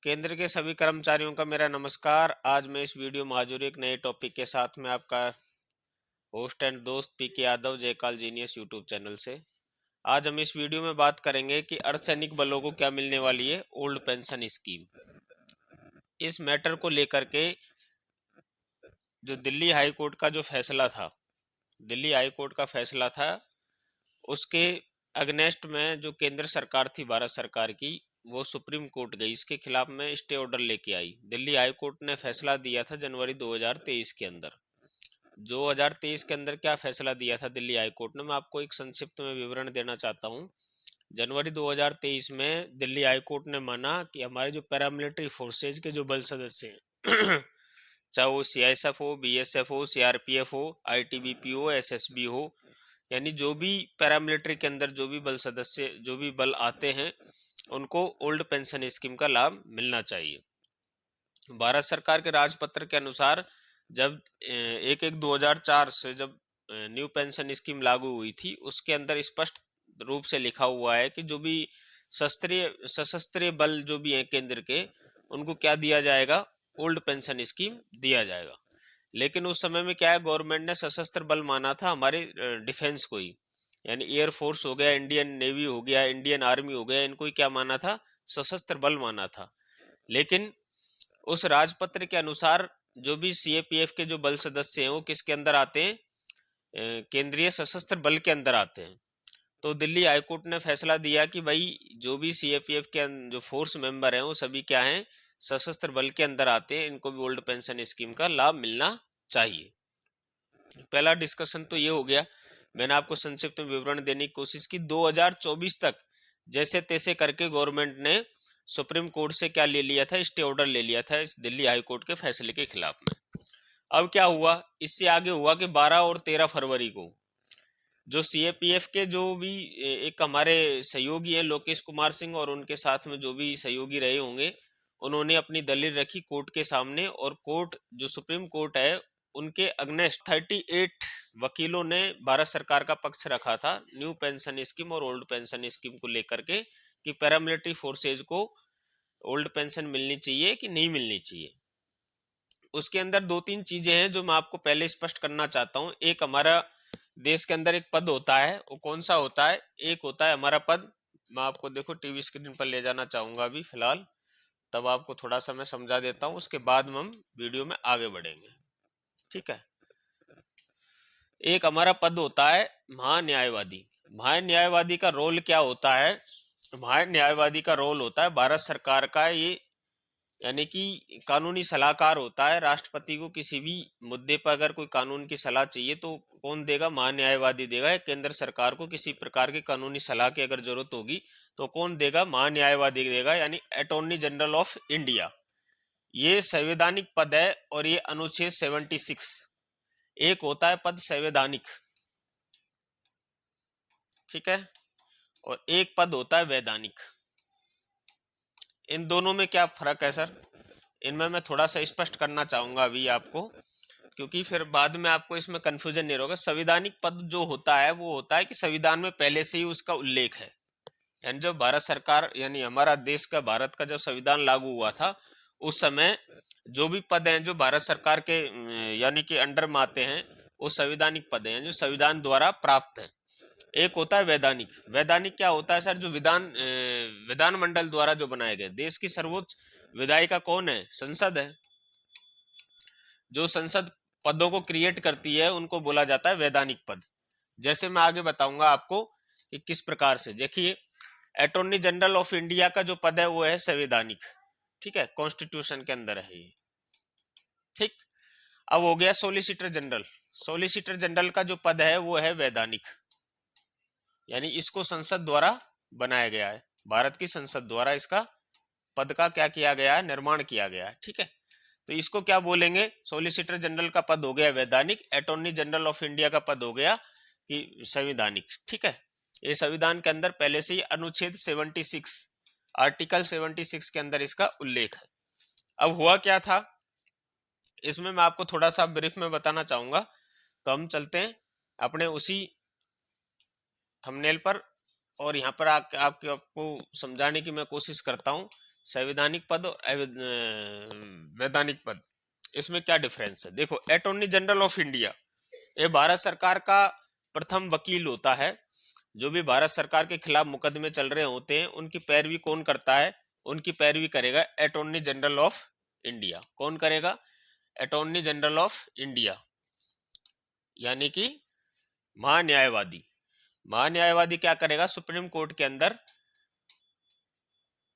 केंद्र के सभी कर्मचारियों का मेरा नमस्कार। आज मैं इस वीडियो में हाजिर एक नए टॉपिक के साथ में आपका होस्ट एंड दोस्त पीके यादव जयकाल जीनियस यूट्यूब चैनल से। आज हम इस वीडियो में बात करेंगे कि अर्धसैनिक बलों को क्या मिलने वाली है ओल्ड पेंशन स्कीम। इस मैटर को लेकर के जो दिल्ली हाई कोर्ट का जो फैसला था, दिल्ली हाई कोर्ट का फैसला था, उसके अगेंस्ट में जो केंद्र सरकार थी भारत सरकार की, वो सुप्रीम कोर्ट गई। इसके खिलाफ में स्टे ऑर्डर लेके आई। दिल्ली हाई कोर्ट ने फैसला दिया था जनवरी 2023 के अंदर। 2023 के अंदर क्या फैसला दिया था दिल्ली हाई कोर्ट ने, मैं आपको एक संक्षिप्त में विवरण देना चाहता हूँ। जनवरी 2023 में दिल्ली हाई कोर्ट ने माना कि हमारे जो पैरामिलिट्री फोर्सेज के जो बल सदस्य हैं चाहे वो सीआईएसएफ हो, बीएसएफ हो, सीआरपीएफ हो, आईटीबीपी हो, एसएसबी हो, यानी जो भी पैरामिलिट्री के अंदर जो भी बल सदस्य जो भी बल आते हैं, उनको ओल्ड पेंशन स्कीम का लाभ मिलना चाहिए। भारत सरकार के राजपत्र के अनुसार जब 1/1/2004 से जब न्यू पेंशन स्कीम लागू हुई थी, उसके अंदर स्पष्ट रूप से लिखा हुआ है कि जो भी सशस्त्र बल जो भी हैं केंद्र के, उनको क्या दिया जाएगा, ओल्ड पेंशन स्कीम दिया जाएगा। लेकिन उस समय में क्या है, गवर्नमेंट ने सशस्त्र बल माना था हमारे डिफेंस को ही, यानी एयरफोर्स हो गया, इंडियन नेवी हो गया, इंडियन आर्मी हो गया, इनको ही क्या माना था, सशस्त्र बल माना था। लेकिन उस राजपत्र के अनुसार जो भी सीएपीएफ के जो बल सदस्य हैं वो किसके अंदर आते हैं, केंद्रीय सशस्त्र बल के अंदर आते हैं। तो दिल्ली हाईकोर्ट ने फैसला दिया कि भाई जो भी सीएपीएफ के जो फोर्स मेंबर हैं वो सभी क्या हैं, सशस्त्र बल के अंदर आते हैं, इनको भी ओल्ड पेंशन स्कीम का लाभ मिलना चाहिए। पहला डिस्कशन तो ये हो गया। मैंने आपको संक्षिप्त में विवरण देने की कोशिश की। 2024 तक जैसे तैसे करके गवर्नमेंट ने सुप्रीम कोर्ट से क्या ले लिया था, स्टे ऑर्डर ले लिया था इस दिल्ली हाई कोर्ट के फैसले के खिलाफ में। अब क्या हुआ, इससे आगे हुआ कि 12 और 13 फरवरी को जो सीएपीएफ के जो भी एक हमारे सहयोगी हैं लोकेश कुमार सिंह, और उनके साथ में जो भी सहयोगी रहे होंगे, उन्होंने अपनी दलील रखी कोर्ट के सामने, और कोर्ट जो सुप्रीम कोर्ट है उनके अगेंस्ट 38 वकीलों ने भारत सरकार का पक्ष रखा था न्यू पेंशन स्कीम और ओल्ड पेंशन स्कीम को लेकर के, कि पैरामिलिट्री फोर्सेज को ओल्ड पेंशन मिलनी चाहिए कि नहीं मिलनी चाहिए। उसके अंदर दो तीन चीजें हैं जो मैं आपको पहले स्पष्ट करना चाहता हूं। एक, हमारा देश के अंदर एक पद होता है, वो कौन सा होता है, एक होता है हमारा पद। मैं आपको देखो टीवी स्क्रीन पर ले जाना चाहूंगा अभी फिलहाल, तब आपको थोड़ा सा मैं समझा देता हूं, उसके बाद में हम वीडियो में आगे बढ़ेंगे, ठीक है। एक हमारा पद होता है महान्यायवादी। महान्यायवादी का रोल क्या होता है, महान्यायवादी का रोल होता है भारत सरकार का ये, यानी कि कानूनी सलाहकार होता है। राष्ट्रपति को किसी भी मुद्दे पर अगर कोई कानून की सलाह चाहिए तो कौन देगा, महान्यायवादी देगा। केंद्र सरकार को किसी प्रकार की कानूनी सलाह की अगर जरूरत होगी तो कौन देगा, महान्यायवादी देगा, यानी अटॉर्नी जनरल ऑफ इंडिया। ये संवैधानिक पद है, और ये अनुच्छेद 76, एक होता है पद संवैधानिक, ठीक है, और एक पद होता है वैधानिक। इन दोनों में क्या फर्क है सर, इनमें मैं थोड़ा सा स्पष्ट करना चाहूंगा अभी आपको, क्योंकि फिर बाद में आपको इसमें कंफ्यूजन नहीं होगा। संवैधानिक पद जो होता है वो होता है कि संविधान में पहले से ही उसका उल्लेख है, यानी जब भारत सरकार, यानी हमारा देश का, भारत का जब संविधान लागू हुआ था, उस समय जो भी पद हैं जो भारत सरकार के यानी कि अंडर में आते हैं, वो संवैधानिक पद हैं जो संविधान द्वारा प्राप्त है। एक होता है वैधानिक। वैधानिक क्या होता है सर, जो विधानमंडल द्वारा जो बनाए गए, देश की सर्वोच्च विधायिका कौन है, संसद है। जो संसद पदों को क्रिएट करती है उनको बोला जाता है वैधानिक पद। जैसे मैं आगे बताऊंगा आपको कि किस प्रकार से। देखिए, अटॉर्नी जनरल ऑफ इंडिया का जो पद है वो है संवैधानिक, ठीक है, कॉन्स्टिट्यूशन के अंदर है ये, ठीक। अब हो गया सॉलिसिटर जनरल। सॉलिसिटर जनरल का जो पद है वो है वैधानिक, यानी इसको संसद द्वारा बनाया गया है, भारत की संसद द्वारा इसका पद का क्या किया गया है, निर्माण किया गया है, ठीक है। तो इसको क्या बोलेंगे, सॉलिसिटर जनरल का पद हो गया वैधानिक, अटॉर्नी जनरल ऑफ इंडिया का पद हो गया कि संवैधानिक, ठीक है। ये संविधान के अंदर पहले से ही अनुच्छेद 76, आर्टिकल 76 के अंदर इसका उल्लेख है। अब हुआ क्या था, इसमें मैं आपको थोड़ा सा ब्रीफ में बताना चाहूंगा। तो हम चलते हैं अपने उसी थंबनेल पर, और यहाँ पर आपको समझाने की मैं कोशिश करता हूँ। संवैधानिक पद और वैधानिक पद, इसमें क्या डिफरेंस है? देखो, अटॉर्नी जनरल ऑफ इंडिया ये भारत सरकार का प्रथम वकील होता है। जो भी भारत सरकार के खिलाफ मुकदमे चल रहे होते हैं उनकी पैरवी कौन करता है? उनकी पैरवी करेगा अटॉर्नी जनरल ऑफ इंडिया। कौन करेगा? अटॉर्नी जनरल ऑफ इंडिया, यानी कि महान्यायवादी। महान्यायवादी क्या करेगा? सुप्रीम कोर्ट के अंदर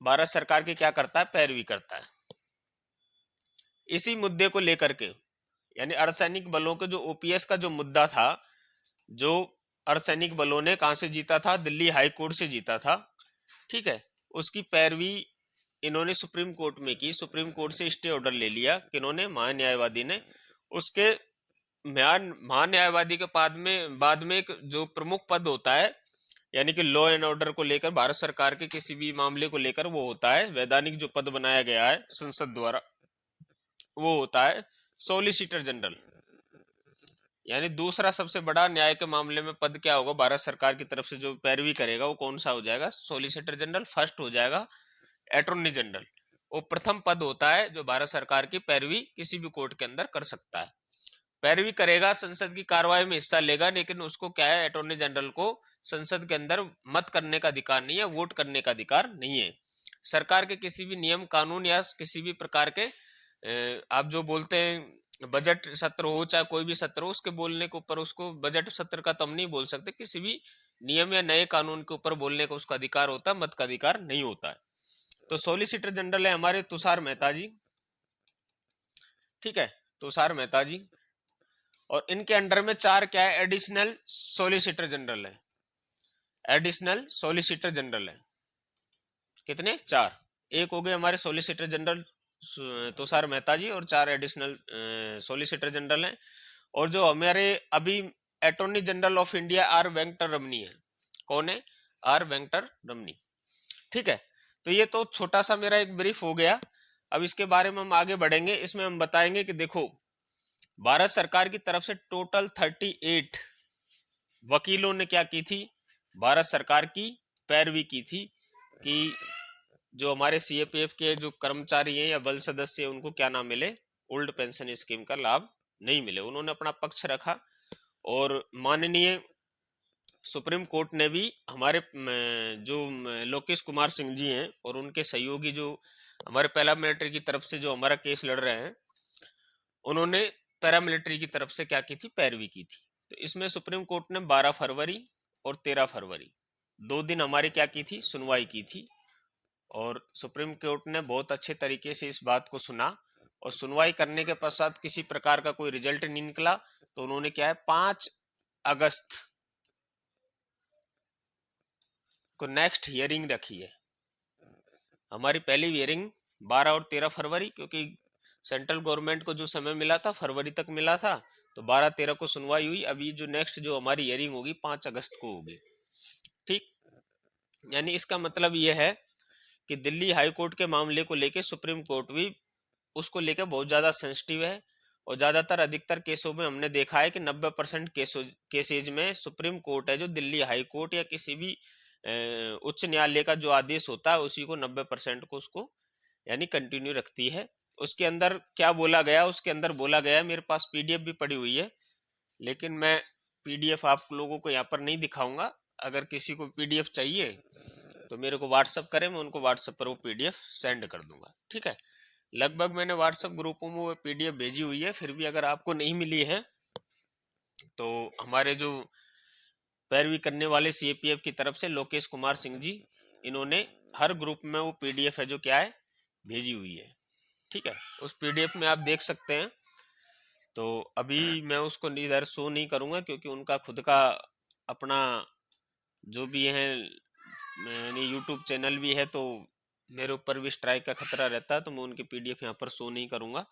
भारत सरकार की क्या करता है? पैरवी करता है। इसी मुद्दे को लेकर के, यानी अर्धसैनिक बलों के जो ओपीएस का जो मुद्दा था, जो अर्धसैनिक बलों ने कहां से जीता था? दिल्ली हाई कोर्ट से जीता था। ठीक है, उसकी पैरवी इन्होंने सुप्रीम कोर्ट में की। सुप्रीम कोर्ट से स्टे ऑर्डर ले लिया किन्होंने? महान्यायवादी ने। उसके महान्यायवादी के बाद में एक जो प्रमुख पद होता है, यानी कि लॉ एंड ऑर्डर को लेकर भारत सरकार के किसी भी मामले को लेकर, वो होता है वैधानिक जो पद बनाया गया है संसद द्वारा, वो होता है सॉलिसिटर जनरल। यानी दूसरा सबसे बड़ा न्याय के मामले में पद क्या होगा? भारत सरकार की तरफ से जो पैरवी करेगा वो कौन सा हो जाएगा? Solicitor general. फर्स्ट हो जाएगा अटॉर्नी जनरल। वो प्रथम पद होता है जो भारत सरकार की पैरवी किसी भी कोर्ट के अंदर कर सकता है। पैरवी करेगा, संसद की कार्रवाई में हिस्सा लेगा, लेकिन उसको क्या है? अटॉर्नी जनरल को संसद के अंदर मत करने का अधिकार नहीं है, वोट करने का अधिकार नहीं है। सरकार के किसी भी नियम कानून या किसी भी प्रकार के आप जो बोलते हैं बजट सत्र हो, चाहे कोई भी सत्र हो, उसके बोलने के ऊपर, उसको बजट सत्र का तो हम नहीं बोल सकते, किसी भी नियम या नए कानून के ऊपर बोलने का उसका अधिकार होता है, मत का अधिकार नहीं होता है। तो सॉलिसिटर जनरल है हमारे तुषार मेहता जी। ठीक है, तुषार मेहता जी। और इनके अंडर में 4 क्या है? एडिशनल सॉलिसिटर जनरल है। एडिशनल सॉलिसिटर जनरल है कितने? 4। एक हो गए हमारे सॉलिसिटर जनरल तुषार मेहता जी, और 4 एडिशनल सॉलिसिटर जनरल हैं। और जो हमारे अभी attorney general of India R Venkataramani है। कौन है? R Venkataramani. ठीक है, तो ये तो छोटा सा मेरा एक ब्रीफ हो गया। अब इसके बारे में हम आगे बढ़ेंगे। इसमें हम बताएंगे कि देखो, भारत सरकार की तरफ से टोटल 38 वकीलों ने क्या की थी? भारत सरकार की पैरवी की थी कि जो हमारे सीएपीएफ के जो कर्मचारी हैं या बल सदस्य हैं उनको क्या ना मिले? ओल्ड पेंशन स्कीम का लाभ नहीं मिले। उन्होंने अपना पक्ष रखा। और माननीय सुप्रीम कोर्ट ने भी हमारे जो लोकेश कुमार सिंह जी हैं और उनके सहयोगी जो हमारे पैरामिलिट्री की तरफ से जो हमारा केस लड़ रहे हैं, उन्होंने पैरामिलिट्री की तरफ से क्या की थी? पैरवी की थी। तो इसमें सुप्रीम कोर्ट ने 12 फरवरी और 13 फरवरी 2 दिन हमारी क्या की थी? सुनवाई की थी। और सुप्रीम कोर्ट ने बहुत अच्छे तरीके से इस बात को सुना, और सुनवाई करने के पश्चात किसी प्रकार का कोई रिजल्ट नहीं निकला। तो उन्होंने क्या है? 5 अगस्त को नेक्स्ट हियरिंग रखी है। हमारी पहली हियरिंग 12 और 13 फरवरी, क्योंकि सेंट्रल गवर्नमेंट को जो समय मिला था फरवरी तक मिला था, तो 12-13 को सुनवाई हुई। अभी जो नेक्स्ट जो हमारी हियरिंग होगी 5 अगस्त को होगी। ठीक, यानी इसका मतलब यह है कि दिल्ली हाई कोर्ट के मामले को लेके सुप्रीम कोर्ट भी उसको लेकर बहुत ज़्यादा सेंसिटिव है। और ज़्यादातर अधिकतर केसों में हमने देखा है कि 90% केसेज में सुप्रीम कोर्ट है जो दिल्ली हाई कोर्ट या किसी भी उच्च न्यायालय का जो आदेश होता है उसी को 90% को उसको यानी कंटिन्यू रखती है। उसके अंदर क्या बोला गया? उसके अंदर बोला गया, मेरे पास पीडीएफ भी पड़ी हुई है, लेकिन मैं पीडीएफ आप लोगों को यहाँ पर नहीं दिखाऊंगा। अगर किसी को पीडीएफ चाहिए तो मेरे को व्हाट्सअप करें, मैं उनको व्हाट्सअप पर वो पीडीएफ सेंड कर दूंगा। ठीक है, लगभग मैंने व्हाट्सएप ग्रुपों में वो पीडीएफ भेजी हुई है। फिर भी अगर आपको नहीं मिली है तो हमारे जो पैरवी करने वाले सीएपीएफ की तरफ से लोकेश कुमार सिंह जी, इन्होंने हर ग्रुप में वो पीडीएफ है जो क्या है? भेजी हुई है। ठीक है, उस पीडीएफ में आप देख सकते हैं। तो अभी मैं उसको इधर शो नहीं करूंगा क्योंकि उनका खुद का अपना जो भी है यानी यूट्यूब चैनल भी है, तो मेरे ऊपर भी स्ट्राइक का खतरा रहता है, तो मैं उनकी पीडीएफ यहाँ पर शो नहीं करूंगा।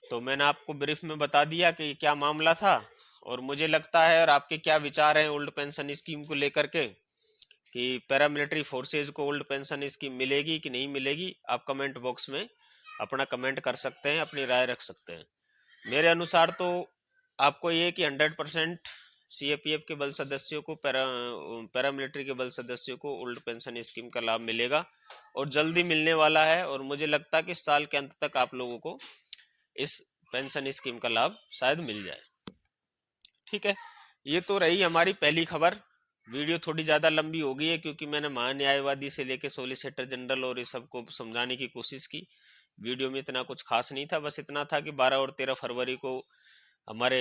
तो मैंने आपको ब्रीफ में बता दिया कि क्या मामला था, और मुझे लगता है और आपके क्या विचार हैं ओल्ड पेंशन स्कीम को लेकर के, कि पैरामिलिट्री फोर्सेज को ओल्ड पेंशन स्कीम मिलेगी कि नहीं मिलेगी। आप कमेंट बॉक्स में अपना कमेंट कर सकते हैं, अपनी राय रख सकते हैं। मेरे अनुसार तो आपको ये कि 100% सीएपीएफ के बल सदस्यों को, पैरामिलिट्री के बल सदस्यों को ओल्ड पेंशन स्कीम का लाभ मिलेगा और जल्दी मिलने वाला है। और मुझे लगता है कि साल के अंत तक आप लोगों को इस पेंशन स्कीम का लाभ शायद मिल जाए। ठीक है, ये तो रही हमारी पहली खबर। वीडियो थोड़ी ज़्यादा लंबी हो गई है क्योंकि मैंने महान्यायवादी से लेके सॉलिसिटर जनरल और ये सबको समझाने की कोशिश की। वीडियो में इतना कुछ खास नहीं था, बस इतना था कि 12 और 13 फरवरी को हमारे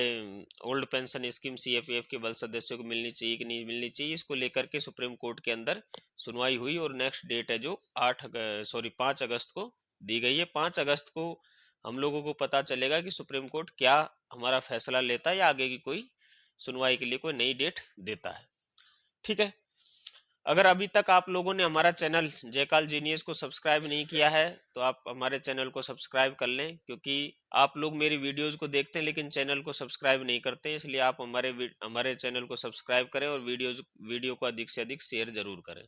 ओल्ड पेंशन स्कीम सीएपीएफ के बल सदस्यों को मिलनी चाहिए कि नहीं मिलनी चाहिए, इसको लेकर के सुप्रीम कोर्ट के अंदर सुनवाई हुई और नेक्स्ट डेट है जो 5 अगस्त को दी गई है। 5 अगस्त को हम लोगों को पता चलेगा कि सुप्रीम कोर्ट क्या हमारा फैसला लेता है या आगे की कोई सुनवाई के लिए कोई नई डेट देता है। ठीक है, अगर अभी तक आप लोगों ने हमारा चैनल जयकाल जीनियस को सब्सक्राइब नहीं किया है तो आप हमारे चैनल को सब्सक्राइब कर लें, क्योंकि आप लोग मेरी वीडियोस को देखते हैं लेकिन चैनल को सब्सक्राइब नहीं करते, इसलिए आप हमारे चैनल को सब्सक्राइब करें और वीडियो को अधिक से अधिक शेयर जरूर करें।